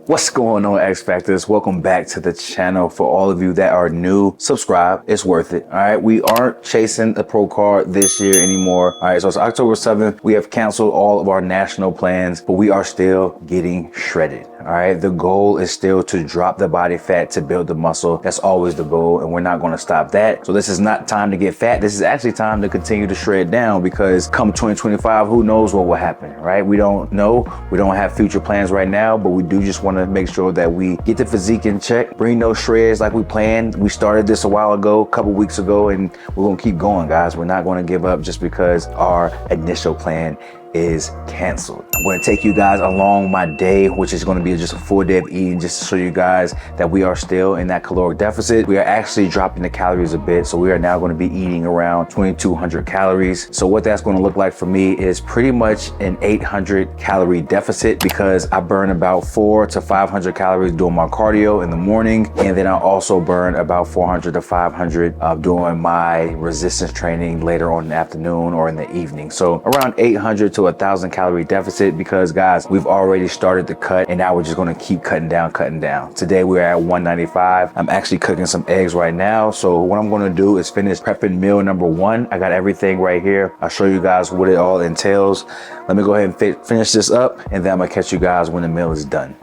What's going on, X Factors? Welcome back to the channel. For all of you that are new, subscribe. It's worth it. All right, we aren't chasing the pro card this year anymore. All right, so it's October 7th. We have canceled all of our national plans, but we are still getting shredded. All right, the goal is still to drop the body fat to build the muscle. That's always the goal, and we're not going to stop that. So this is not time to get fat. This is actually time to continue to shred down, because come 2025, who knows what will happen, right? We don't know. We don't have future plans right now, but we do just want to make sure that we get the physique in check, bring those shreds like we planned. We started this a while ago, a couple weeks ago, and we're going to keep going, guys. We're not going to give up just because our initial plan is canceled. I'm going to take you guys along my day, which is going to be just a full day of eating, just to show you guys that we are still in that caloric deficit. We are actually dropping the calories a bit, so we are now going to be eating around 2,200 calories. So what that's going to look like for me is pretty much an 800 calorie deficit, because I burn about 400 to 500 calories doing my cardio in the morning, and then I also burn about 400 to 500 doing my resistance training later on in the afternoon or in the evening. So around 800 to 1,000 calorie deficit, because guys, we've already started the cut and now we're just going to keep cutting down. Today we're at 195. I'm actually cooking some eggs right now. So what I'm going to do is finish prepping meal number 1. I got everything right here. I'll show you guys what it all entails. Let me go ahead and finish this up, and then I'm gonna catch you guys when the meal is done.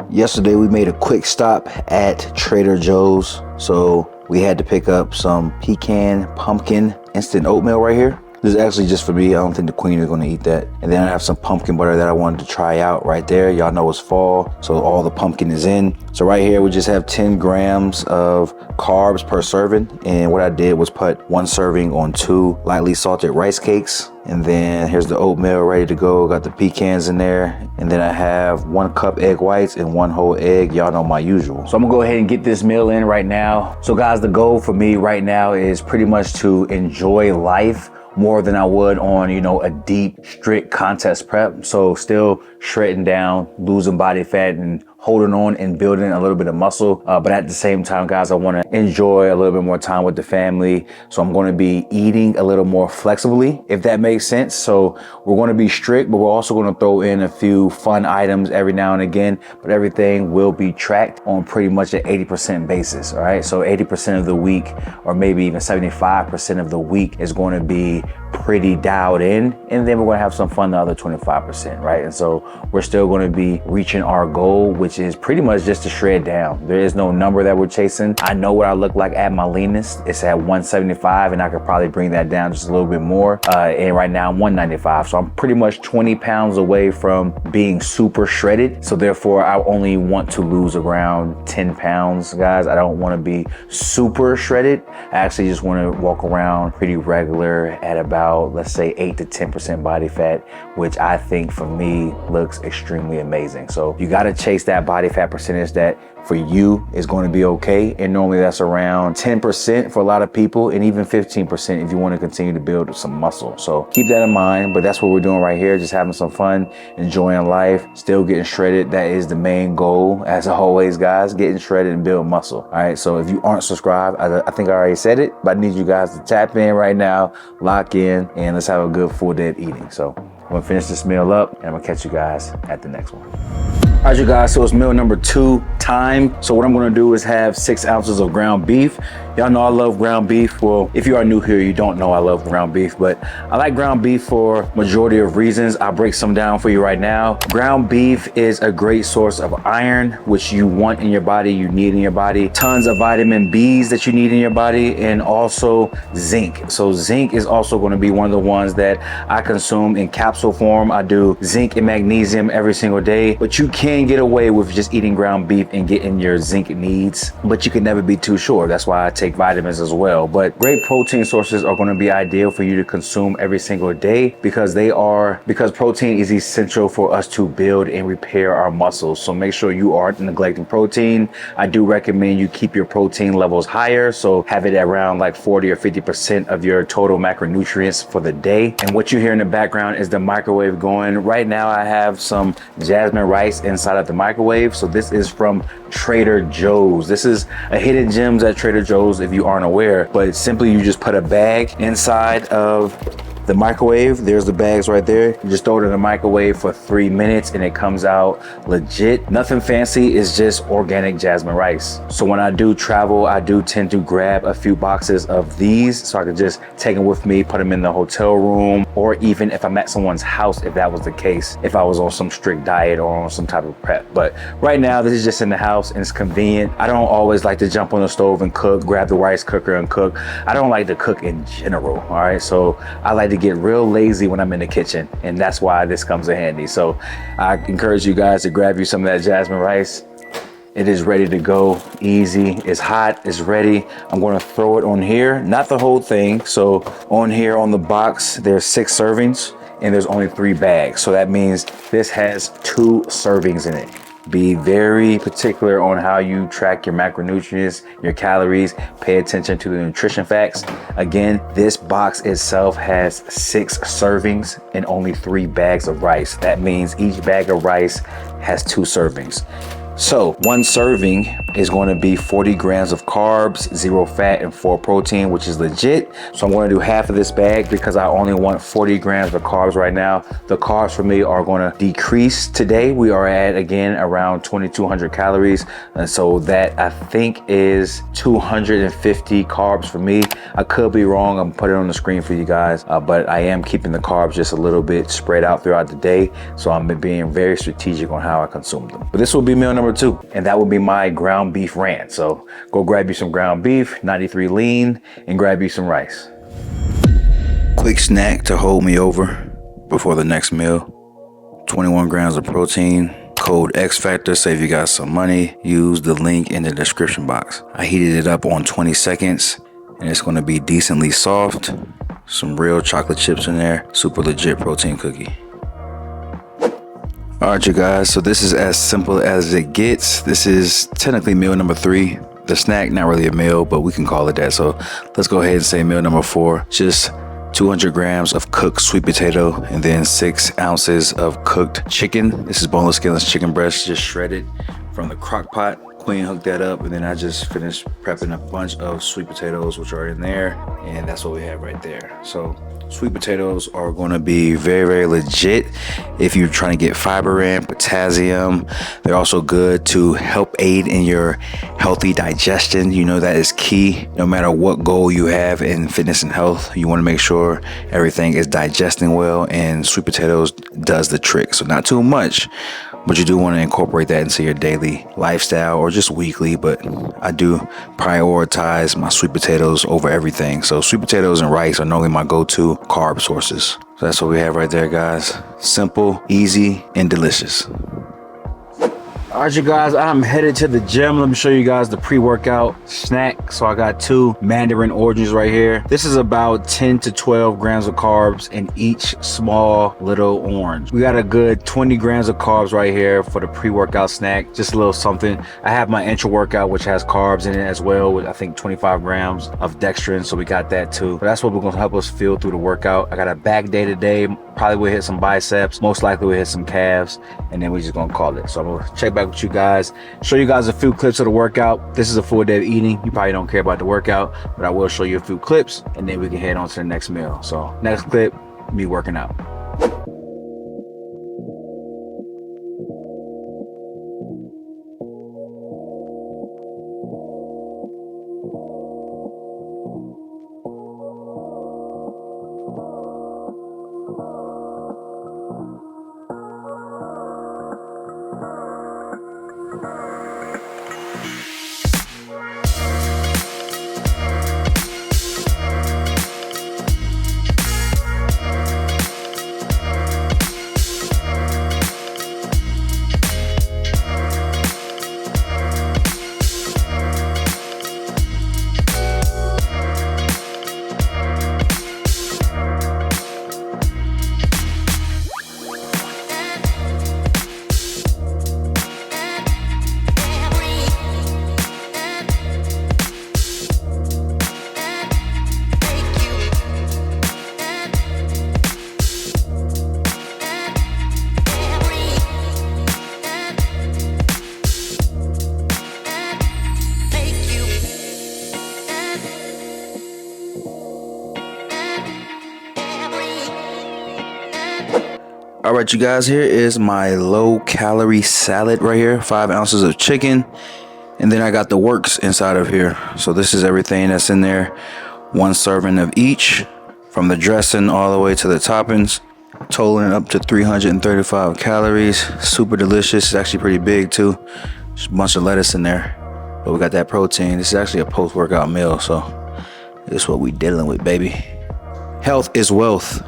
Yesterday we made a quick stop at Trader Joe's. So we had to pick up some pecan pumpkin instant oatmeal right here. This is actually just for me. I don't think the queen is going to eat that. And then I have some pumpkin butter that I wanted to try out right there. Y'all know it's fall, so all the pumpkin is in. So right here, we just have 10 grams of carbs per serving. And what I did was put 1 serving on 2 lightly salted rice cakes. And then here's the oatmeal ready to go. Got the pecans in there. And then I have 1 cup egg whites and 1 whole egg. Y'all know my usual. So I'm gonna go ahead and get this meal in right now. So guys, the goal for me right now is pretty much to enjoy life more than I would on, a deep, strict contest prep. So still shredding down, losing body fat, and holding on and building a little bit of muscle. But at the same time, guys, I want to enjoy a little bit more time with the family. So I'm going to be eating a little more flexibly, if that makes sense. So we're going to be strict, but we're also going to throw in a few fun items every now and again, but everything will be tracked on pretty much an 80% basis. All right. So 80% of the week, or maybe even 75% of the week, is going to be pretty dialed in. And then we're going to have some fun the other 25%. Right. And so we're still going to be reaching our goal, which is pretty much just to shred down. There is no number that we're chasing. I know what I look like at my leanest. It's at 175, and I could probably bring that down just a little bit more. And right now I'm 195. So I'm pretty much 20 pounds away from being super shredded. So therefore I only want to lose around 10 pounds, guys. I don't want to be super shredded. I actually just want to walk around pretty regular at about, let's say, 8 to 10% body fat, which I think for me looks extremely amazing. So you got to chase that body fat percentage that for you is going to be okay. And normally that's around 10% for a lot of people, and even 15% if you want to continue to build some muscle. So keep that in mind. But that's what we're doing right here, just having some fun, enjoying life, still getting shredded. That is the main goal, as always, guys, getting shredded and build muscle. All right, so if you aren't subscribed, I think I already said it, but I need you guys to tap in right now, lock in, and let's have a good full day of eating. So I'm gonna finish this meal up, and I'm gonna catch you guys at the next one. All right, you guys, so it's meal number 2 time. So what I'm gonna do is have 6 ounces of ground beef. Y'all know I love ground beef. Well, if you are new here, you don't know I love ground beef, but I like ground beef for majority of reasons. I'll break some down for you right now. Ground beef is a great source of iron, which you want in your body, you need in your body. Tons of vitamin Bs that you need in your body, and also zinc. So zinc is also gonna be one of the ones that I consume in capsule form. I do zinc and magnesium every single day, but you can get away with just eating ground beef and getting your zinc needs, but you can never be too sure. That's why I take vitamins as well. But great protein sources are going to be ideal for you to consume every single day, because protein is essential for us to build and repair our muscles. So make sure you aren't neglecting protein. I do recommend you keep your protein levels higher, so have it around like 40 or 50% of your total macronutrients for the day. And what you hear in the background is the microwave going. Right now I have some jasmine rice inside of the microwave. So this is from Trader Joe's. This is a hidden gems at Trader Joe's if you aren't aware, but simply you just put a bag inside of the microwave. There's the bags right there. You just throw it in the microwave for 3 minutes and it comes out legit. Nothing fancy, it's just organic jasmine rice. So when I do travel, I do tend to grab a few boxes of these so I can just take them with me, put them in the hotel room, or even if I'm at someone's house, if that was the case, if I was on some strict diet or on some type of prep. But right now, this is just in the house and it's convenient. I don't always like to jump on the stove and cook, grab the rice cooker and cook. I don't like to cook in general, all right? So I like to get real lazy when I'm in the kitchen, and that's why this comes in handy. So I encourage you guys to grab you some of that jasmine rice. It is ready to go, easy. It's hot, it's ready. I'm gonna throw it on here, not the whole thing. So on here on the box, there's 6 servings and there's only 3 bags. So that means this has 2 servings in it. Be very particular on how you track your macronutrients, your calories. Pay attention to the nutrition facts. Again, this box itself has 6 servings and only 3 bags of rice. That means each bag of rice has 2 servings. So 1 serving is going to be 40 grams of carbs, 0 fat, and 4 protein, which is legit. So I'm going to do half of this bag because I only want 40 grams of carbs right now. The carbs for me are going to decrease today. We are at, again, around 2,200 calories. And so that I think is 250 carbs for me. I could be wrong. I'm putting it on the screen for you guys, but I am keeping the carbs just a little bit spread out throughout the day. So I'm being very strategic on how I consume them. But this will be meal number 2, and that would be my ground beef rant. So go grab you some ground beef, 93 lean, and grab you some rice. Quick snack to hold me over before the next meal. 21 grams of protein. Code XFACTOR, save you guys some money. Use the link in the description box. I heated it up on 20 seconds, and it's going to be decently soft. Some real chocolate chips in there. Super legit protein cookie. All right, you guys, so this is as simple as it gets. This is technically meal number 3. The snack, not really a meal, but we can call it that. So let's go ahead and say meal number 4. Just 200 grams of cooked sweet potato and then 6 ounces of cooked chicken. This is boneless, skinless chicken breast, just shredded from the Crockpot. Queen hooked that up, and then I just finished prepping a bunch of sweet potatoes, which are in there, and that's what we have right there. So sweet potatoes are going to be very, very legit if you're trying to get fiber in, potassium. They're also good to help aid in your healthy digestion. You know that is key. No matter what goal you have in fitness and health, you want to make sure everything is digesting well, and sweet potatoes does the trick. So not too much, but you do want to incorporate that into your daily lifestyle or just weekly. But I do prioritize my sweet potatoes over everything. So sweet potatoes and rice are normally my go-to carb sources. So that's what we have right there, guys. Simple, easy, and delicious. All right, you guys, I'm headed to the gym. Let me show you guys the pre-workout snack. So I got 2 mandarin oranges right here. This is about 10 to 12 grams of carbs in each small little orange. We got a good 20 grams of carbs right here for the pre-workout snack. Just a little something. I have my intra workout, which has carbs in it as well, with I think 25 grams of dextrin. So we got that too. But that's what we're gonna help us feel through the workout. I got a back day today. Probably will hit some biceps. Most likely we'll hit some calves, and then we're just gonna call it. So I'm gonna check back with you guys, show you guys a few clips of the workout. This is a full day of eating. You probably don't care about the workout, but I will show you a few clips, and then we can head on to the next meal. So next clip, me working out. All right, you guys, here is my low calorie salad right here. 5 ounces of chicken. And then I got the works inside of here. So this is everything that's in there. 1 serving of each, from the dressing all the way to the toppings, totaling up to 335 calories. Super delicious. It's actually pretty big too. Just a bunch of lettuce in there. But we got that protein. This is actually a post-workout meal, so this is what we dealing with, baby. Health is wealth.